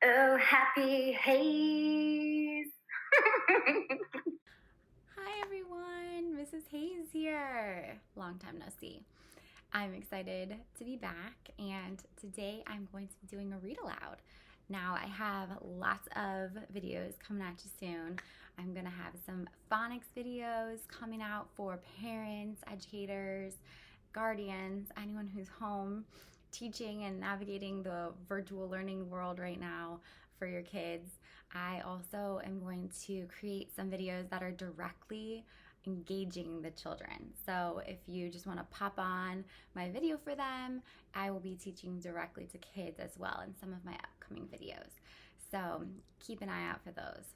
Oh, happy haze. Hi everyone, Mrs. Hayes here. Long time no see. I'm excited to be back, and today I'm going to be doing a read aloud. Now, I have lots of videos coming at you soon. I'm gonna have some phonics videos coming out for parents, educators, guardians, anyone who's home teaching and navigating the virtual learning world right now for your kids. I also am going to create some videos that are directly engaging the children. So if you just want to pop on my video for them, I will be teaching directly to kids as well in some of my upcoming videos. So keep an eye out for those.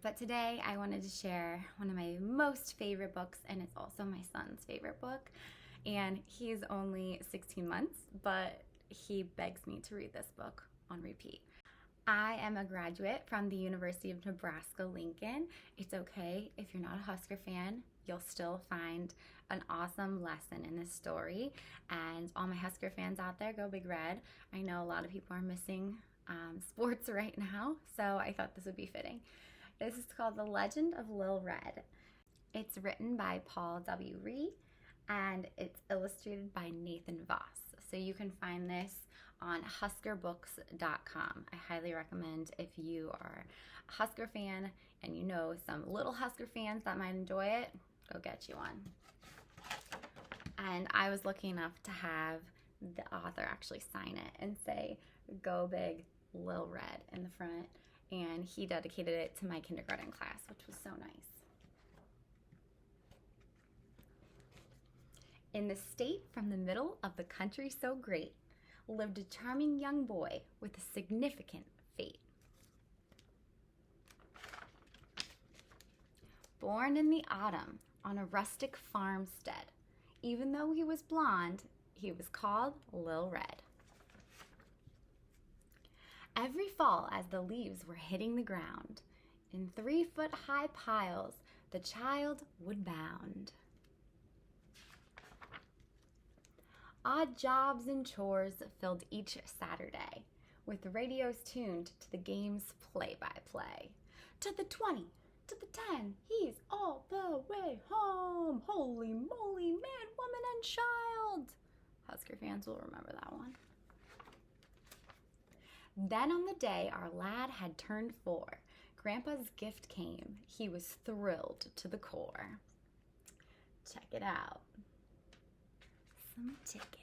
But today I wanted to share one of my most favorite books, and it's also my son's favorite book. And he's only 16 months, but he begs me to read this book on repeat. I am a graduate from the University of Nebraska, Lincoln. It's okay if you're not a Husker fan, you'll still find an awesome lesson in this story. And all my Husker fans out there, go Big Red. I know a lot of people are missing sports right now, so I thought this would be fitting. This is called The Legend of Lil Red. It's written by Paul W. Ree, and it's illustrated by Nathan Voss. So you can find this on huskerbooks.com. I highly recommend if you are a Husker fan and you know some little Husker fans that might enjoy it, go get you one. And I was lucky enough to have the author actually sign it and say, "Go Big Lil Red" in the front. And he dedicated it to my kindergarten class, which was so nice. In the state from the middle of the country so great, lived a charming young boy with a significant fate. Born in the autumn on a rustic farmstead, even though he was blond, he was called Lil Red. Every fall, as the leaves were hitting the ground, in 3-foot-high piles the child would bound. Odd jobs and chores filled each Saturday, with radios tuned to the game's play-by-play. To the 20, to the 10, he's all the way home. Holy moly, man, woman, and child. Husker fans will remember that one. Then on the day our lad had turned 4, Grandpa's gift came. He was thrilled to the core. Check it out. Some tickets.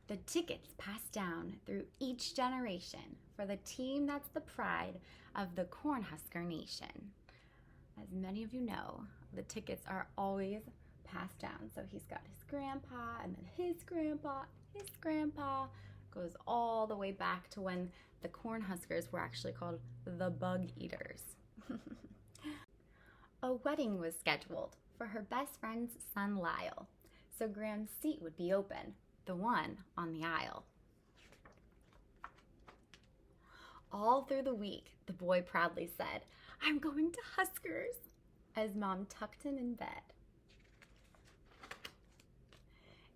The tickets passed down through each generation for the team that's the pride of the Cornhusker Nation. As many of you know, the tickets are always passed down. So he's got his grandpa, and then his grandpa, goes all the way back to when the Cornhuskers were actually called the Bug Eaters. A wedding was scheduled for her best friend's son Lyle, so Graham's seat would be open, the one on the aisle. All through the week, the boy proudly said, "I'm going to Huskers," as Mom tucked him in bed.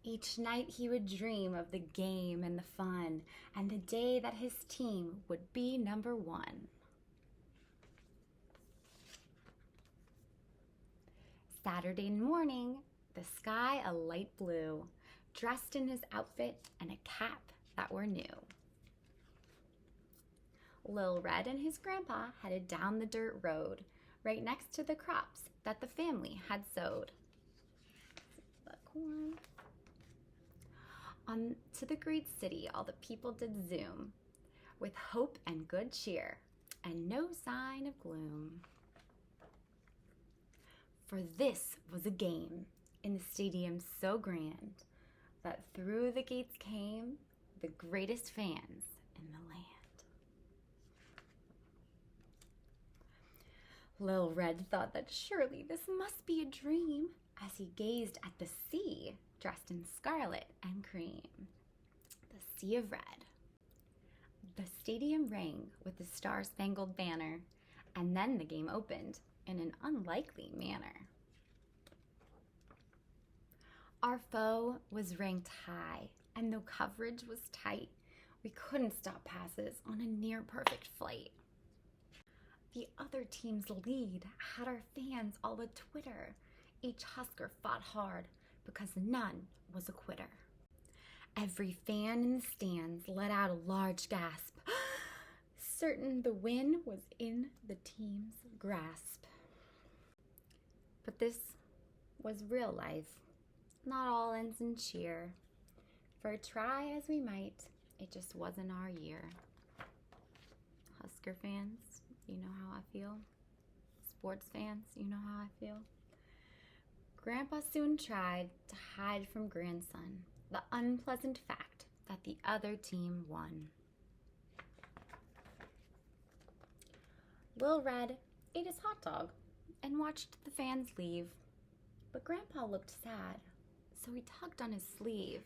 Each night he would dream of the game and the fun, and the day that his team would be number 1. Saturday morning, the sky a light blue, dressed in his outfit and a cap that were new. Lil Red and his grandpa headed down the dirt road, right next to the crops that the family had sowed. The corn. On to the great city all the people did zoom, with hope and good cheer, and no sign of gloom. For this was a game in the stadium so grand that through the gates came the greatest fans in the land. Lil Red thought that surely this must be a dream as he gazed at the sea dressed in scarlet and cream, the sea of red. The stadium rang with the star-spangled banner, and then the game opened in an unlikely manner. Our foe was ranked high, and though coverage was tight, We couldn't stop passes on a near-perfect flight. The other team's lead had our fans all a Twitter. Each Husker fought hard because none was a quitter. Every fan in the stands let out a large gasp, certain the win was in the team's grasp. But this was real life. Not all ends in cheer. For try as we might, it just wasn't our year. Husker fans, you know how I feel. Sports fans, you know how I feel. Grandpa soon tried to hide from grandson the unpleasant fact that the other team won. Lil Red ate his hot dog and watched the fans leave. But Grandpa looked sad, so he tugged on his sleeve.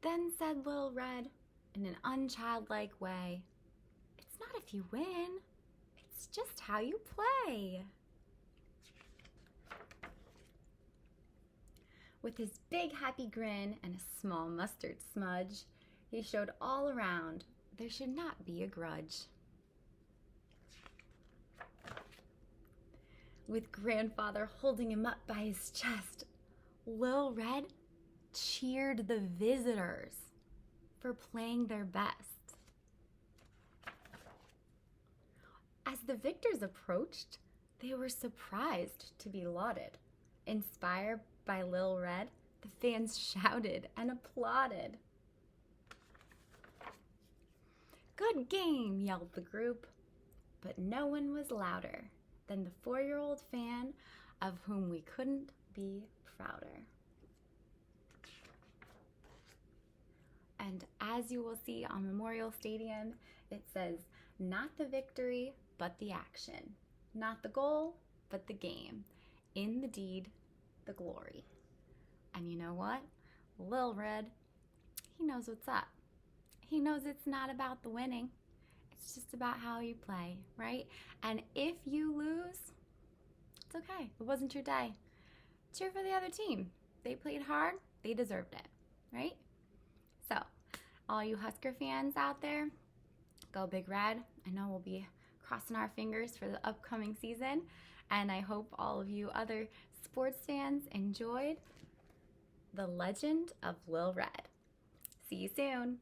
Then said Lil Red in an unchildlike way, "It's not if you win, it's just how you play." With his big happy grin and a small mustard smudge, he showed all around there should not be a grudge. With Grandfather holding him up by his chest, Lil Red cheered the visitors for playing their best. As the victors approached, they were surprised to be lauded. Inspired by Lil Red, the fans shouted and applauded. "Good game," yelled the group, but no one was louder than the 4-year-old fan of whom we couldn't be prouder. And as you will see on Memorial Stadium, it says, "Not the victory, but the action. Not the goal, but the game. In the deed, the glory." And you know what? Lil Red, he knows what's up. He knows it's not about the winning. It's just about how you play, right? And if you lose, it's okay. It wasn't your day. Cheer for the other team. They played hard. They deserved it, right? So, all you Husker fans out there, go Big Red. I know we'll be crossing our fingers for the upcoming season, and I hope all of you other sports fans enjoyed the Legend of Lil Red. See you soon.